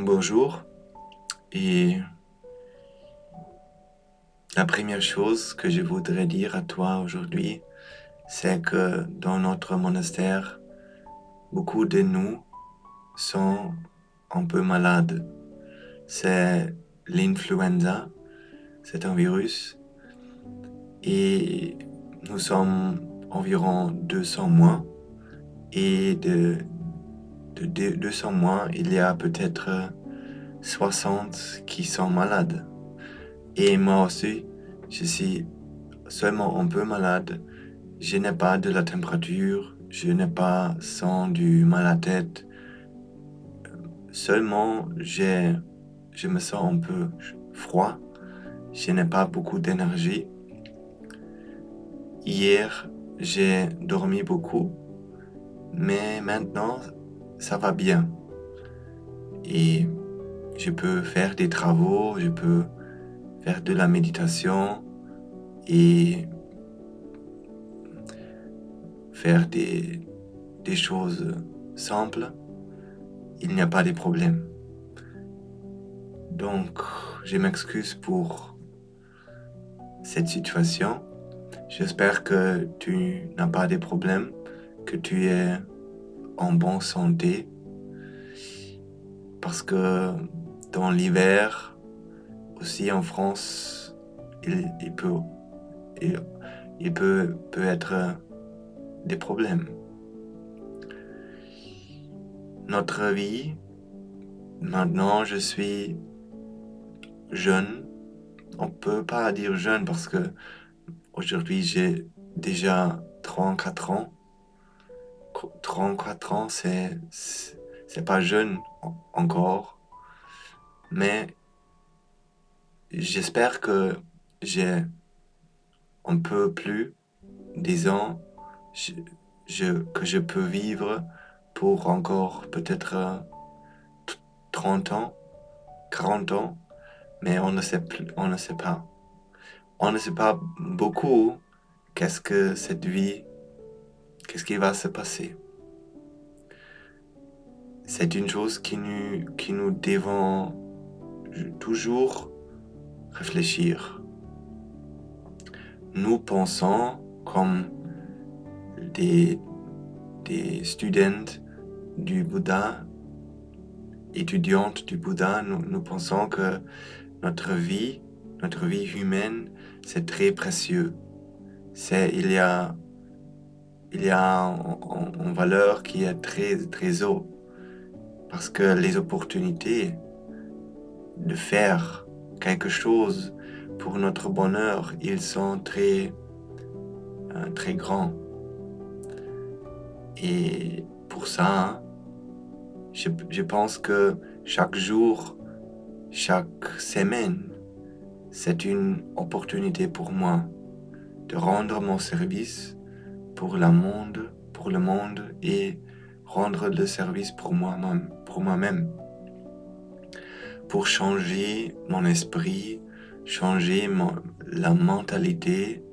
Bonjour. Et la première chose que je voudrais dire à toi aujourd'hui, c'est que dans notre monastère, beaucoup de nous sont un peu malades. C'est l'influenza, c'est un virus, et nous sommes environ 200 mois. Et de 200 mois, il y a peut-être 60 qui sont malades. Et moi aussi, je suis seulement un peu malade. Je n'ai pas de la température, je n'ai pas sens du mal à tête. Seulement, je me sens un peu froid. Je n'ai pas beaucoup d'énergie. Hier, j'ai dormi beaucoup, mais maintenant, ça va bien. Et je peux faire des travaux, je peux faire de la méditation et faire des choses simples. Il n'y a pas de problème. Donc, je m'excuse pour cette situation. J'espère que tu n'as pas de problème, que tu es en bonne santé. Parce que dans l'hiver, aussi en France, il peut être des problèmes. Notre vie, maintenant je suis jeune. On peut pas dire jeune parce que aujourd'hui j'ai déjà 34 ans. 34 ans, c'est pas jeune encore. Mais j'espère que j'ai un peu plus des ans que je peux vivre pour encore peut-être 30 ans, 40 ans, mais on ne sait plus, on ne sait pas. On ne sait pas beaucoup qu'est-ce que cette vie, qu'est-ce qui va se passer. C'est une chose qui nous devons toujours réfléchir. Nous pensons comme des étudiants du Bouddha, étudiantes du Bouddha, nous pensons que notre vie humaine, c'est très précieux. Il y a une valeur qui est très, très haut. Parce que les opportunités de faire quelque chose pour notre bonheur, ils sont très, très grands. Et pour ça, je pense que chaque jour, chaque semaine, c'est une opportunité pour moi de rendre mon service pour le monde et rendre le service pour moi-même, pour changer mon esprit, changer la mentalité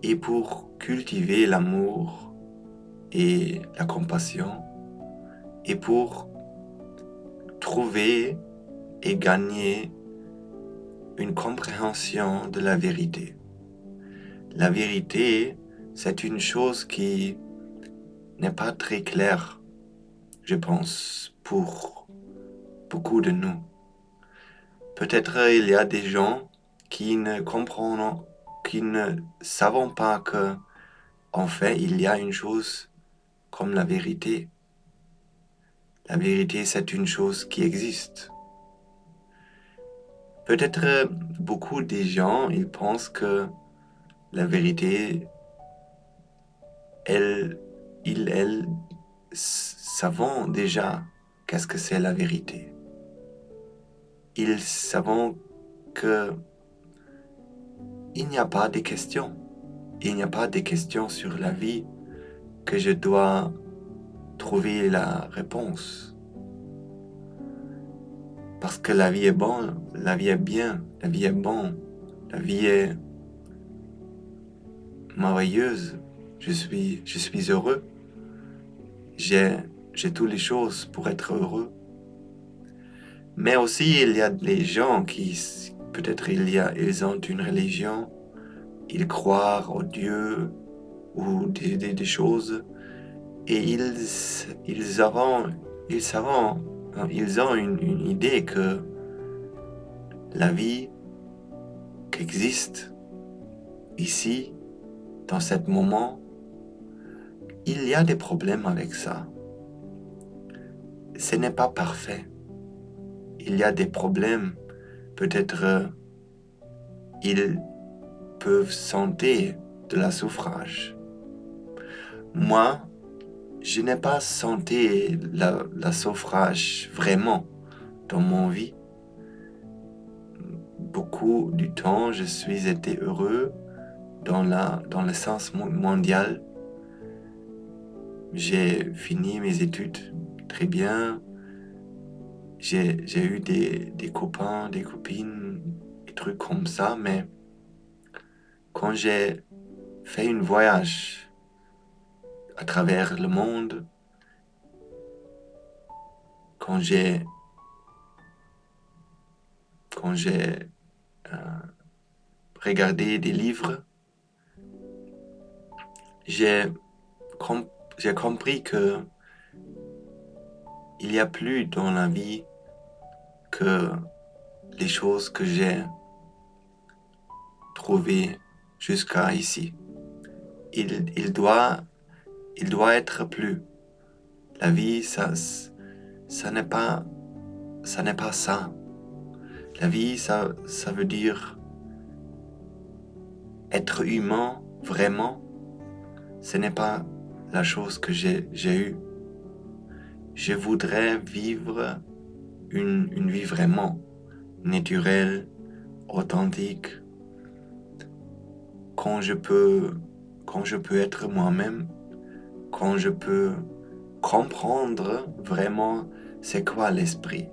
et pour cultiver l'amour et la compassion et pour trouver et gagner une compréhension de la vérité. La vérité, c'est une chose qui n'est pas très claire, je pense, pour beaucoup de nous. Peut-être il y a des gens qui ne savent pas que, en fait, il y a une chose comme la vérité. La vérité, c'est une chose qui existe. Peut-être beaucoup de gens, ils pensent que la vérité, elles savent déjà qu'est-ce que c'est la vérité. Ils savent que il n'y a pas de questions. Il n'y a pas de questions sur la vie que je dois trouver la réponse. Parce que la vie est bonne, la vie est bien, la vie est bonne, la vie est merveilleuse. Je suis heureux. J'ai toutes les choses pour être heureux. Mais aussi, il y a les gens qui, peut-être ils ont une religion, ils croient au Dieu ou des choses, et ils ont une idée que la vie qui existe ici, dans ce moment, il y a des problèmes avec ça. Ce n'est pas parfait. Il y a des problèmes. Peut-être ils peuvent sentir de la souffrance. Moi, je n'ai pas senti la souffrance vraiment dans mon vie. Beaucoup du temps, je suis été heureux dans le sens mondial. J'ai fini mes études très bien. J'ai eu des copains, des copines, des trucs comme ça, mais quand j'ai fait un voyage à travers le monde, quand j'ai regardé des livres, j'ai compris que il y a plus dans la vie que les choses que j'ai trouvées jusqu'à ici. Il doit être plus. La vie, ça n'est pas ça. La vie, ça veut dire être humain vraiment. Ce n'est pas la chose que j'ai eue. Je voudrais vivre une vie vraiment naturelle, authentique, quand je peux être moi-même, quand je peux comprendre vraiment c'est quoi l'esprit.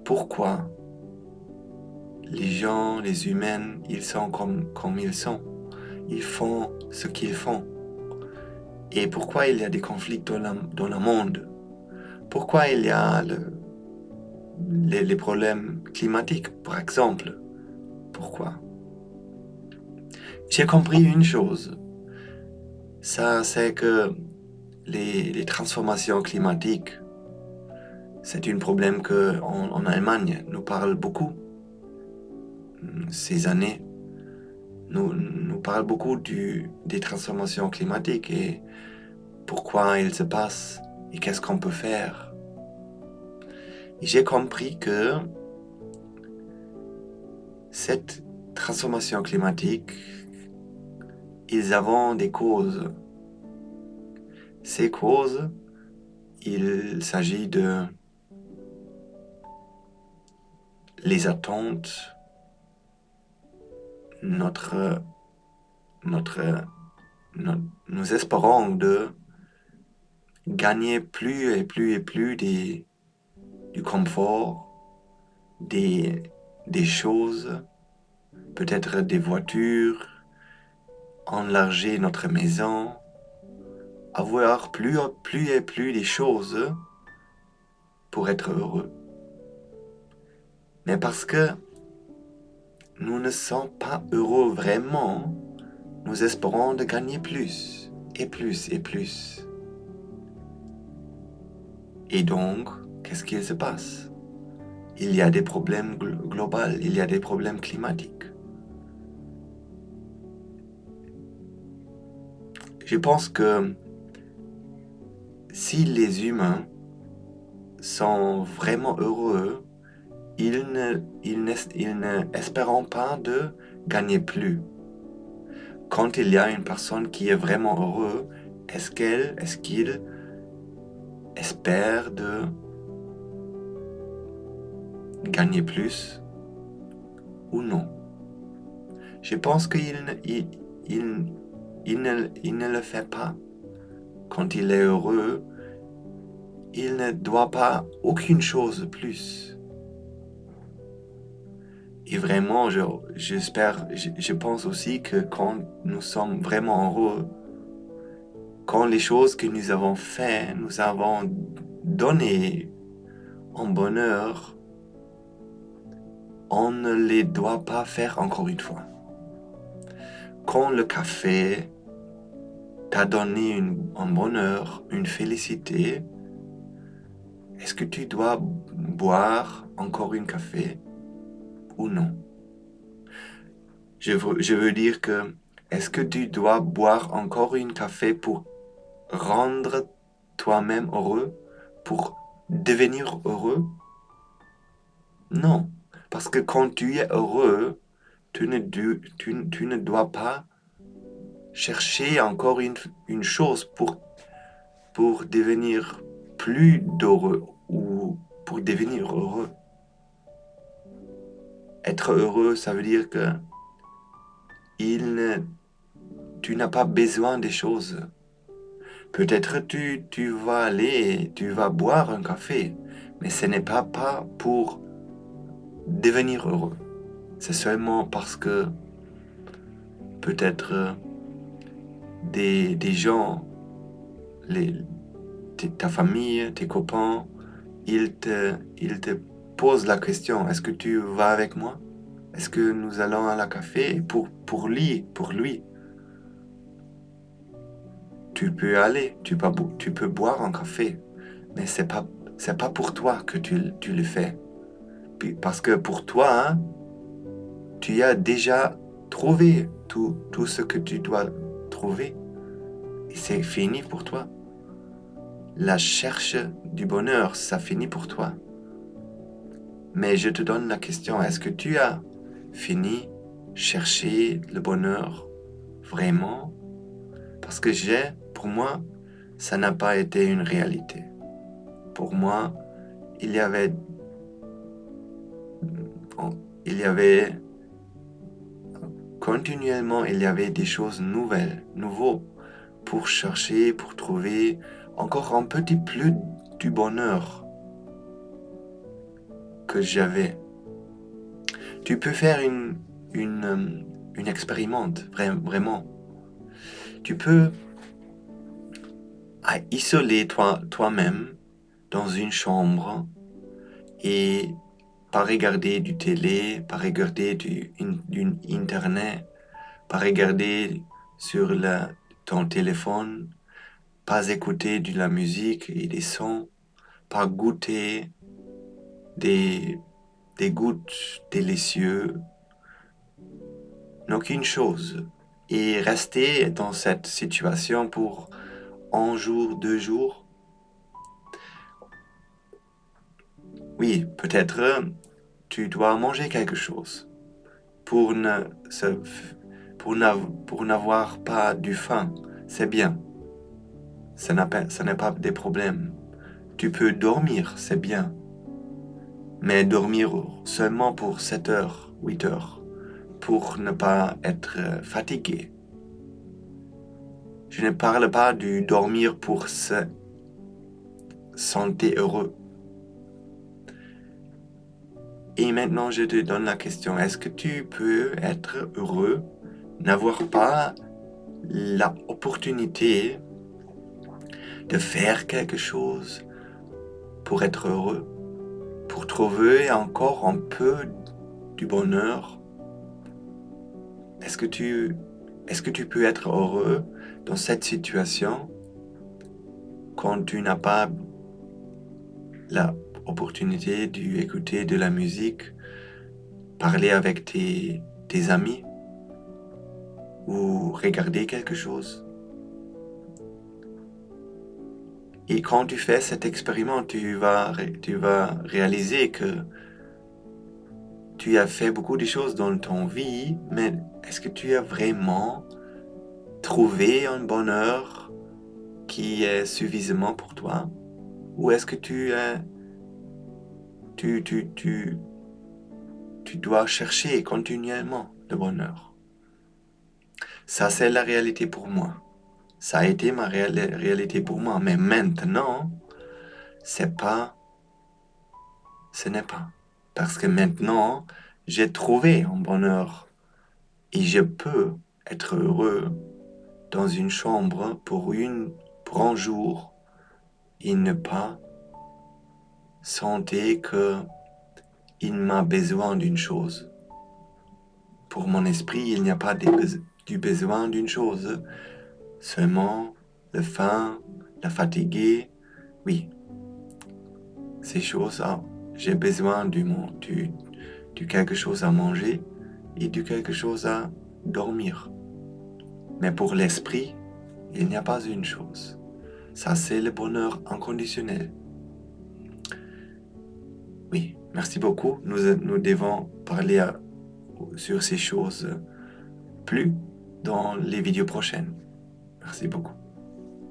Pourquoi les gens, les humains, ils sont comme ils sont. Ils font ce qu'ils font. Et pourquoi il y a des conflits dans le monde? Pourquoi il y a les problèmes climatiques, par exemple? Pourquoi? J'ai compris une chose. Ça, c'est que les transformations climatiques, c'est un problème qu'en Allemagne nous parle beaucoup. Ces années, nous parle beaucoup des transformations climatiques et pourquoi elles se passent et qu'est-ce qu'on peut faire. Et j'ai compris que cette transformation climatique, ils ont des causes. Ces causes, il s'agit de les attentes, nous espérons de gagner plus et plus et plus du confort, des choses, peut-être des voitures, enlarger notre maison, avoir plus et plus des choses pour être heureux. Mais parce que nous ne sommes pas heureux vraiment, nous espérons de gagner plus et plus et plus. Et donc, qu'est-ce qu'il se passe? Il y a des problèmes globaux, il y a des problèmes climatiques. Je pense que si les humains sont vraiment heureux, ils n'espèrent pas de gagner plus. Quand il y a une personne qui est vraiment heureuse, est-ce qu'il espère de gagner plus ou non? Je pense qu'il ne le fait pas. Quand il est heureux, il ne doit pas aucune chose plus. Et vraiment, je pense aussi que quand nous sommes vraiment heureux, quand les choses que nous avons fait, nous avons donné en bonheur, on ne les doit pas faire encore une fois. Quand le café t'a donné un bonheur, une félicité, est-ce que tu dois boire encore un café ou non? Je veux dire que, est-ce que tu dois boire encore un café pour rendre toi-même heureux, pour devenir heureux? Non, parce que quand tu es heureux, tu ne dois pas chercher encore une chose pour devenir plus heureux ou pour devenir heureux. Être heureux, ça veut dire que tu n'as pas besoin des choses. Peut-être tu vas aller et tu vas boire un café, mais ce n'est pas pour devenir heureux. C'est seulement parce que peut-être des gens, ta famille, tes copains, ils te posent la question, est-ce que tu vas avec moi? Est-ce que nous allons à la café pour lui? Tu peux aller, tu peux boire un café, mais c'est pas pour toi que tu le fais. Parce que pour toi, hein, tu as déjà trouvé tout ce que tu dois trouver. Et c'est fini pour toi. La recherche du bonheur, ça finit pour toi. Mais je te donne la question, est-ce que tu as fini chercher le bonheur vraiment? Parce que pour moi, ça n'a pas été une réalité. Pour moi, il y avait continuellement, il y avait des choses nouveaux pour chercher, pour trouver encore un petit plus du bonheur que j'avais. Tu peux faire une expérimente, vraiment. Tu peux isoler toi-même dans une chambre et pas regarder du télé, pas regarder du internet, pas regarder sur ton téléphone, pas écouter de la musique et des sons, pas goûter des gouttes délicieuses, aucune chose. Et rester dans cette situation pour un jour, 2 jours. Oui, peut-être tu dois manger quelque chose pour n'avoir pas du faim. C'est bien. Ça n'est pas des problèmes. Tu peux dormir, c'est bien. Mais dormir seulement pour 7 heures, 8 heures, pour ne pas être fatigué. Je ne parle pas du dormir pour se sentir heureux. Et maintenant, je te donne la question, est-ce que tu peux être heureux, n'avoir pas l'opportunité de faire quelque chose pour être heureux, pour trouver encore un peu du bonheur? Est-ce que tu peux être heureux dans cette situation quand tu n'as pas l'opportunité d'écouter de la musique, parler avec tes amis ou regarder quelque chose? Et quand tu fais cet expériment, tu vas réaliser que tu as fait beaucoup de choses dans ton vie, mais est-ce que tu as vraiment trouvé un bonheur qui est suffisamment pour toi? Ou est-ce que tu dois chercher continuellement le bonheur? Ça, c'est la réalité pour moi. Ça a été ma réalité pour moi. Mais maintenant, ce n'est pas. Parce que maintenant, j'ai trouvé un bonheur. Et je peux être heureux dans une chambre pour un jour et ne pas sentir que il m'a besoin d'une chose. Pour mon esprit, il n'y a pas du besoin d'une chose. Seulement le faim, la fatiguée, oui. Ces choses-là, j'ai besoin du quelque chose à manger et du quelque chose à dormir. Mais pour l'esprit, il n'y a pas une chose. Ça, c'est le bonheur inconditionnel. Oui, merci beaucoup. Nous devons parler sur ces choses plus dans les vidéos prochaines. Merci beaucoup.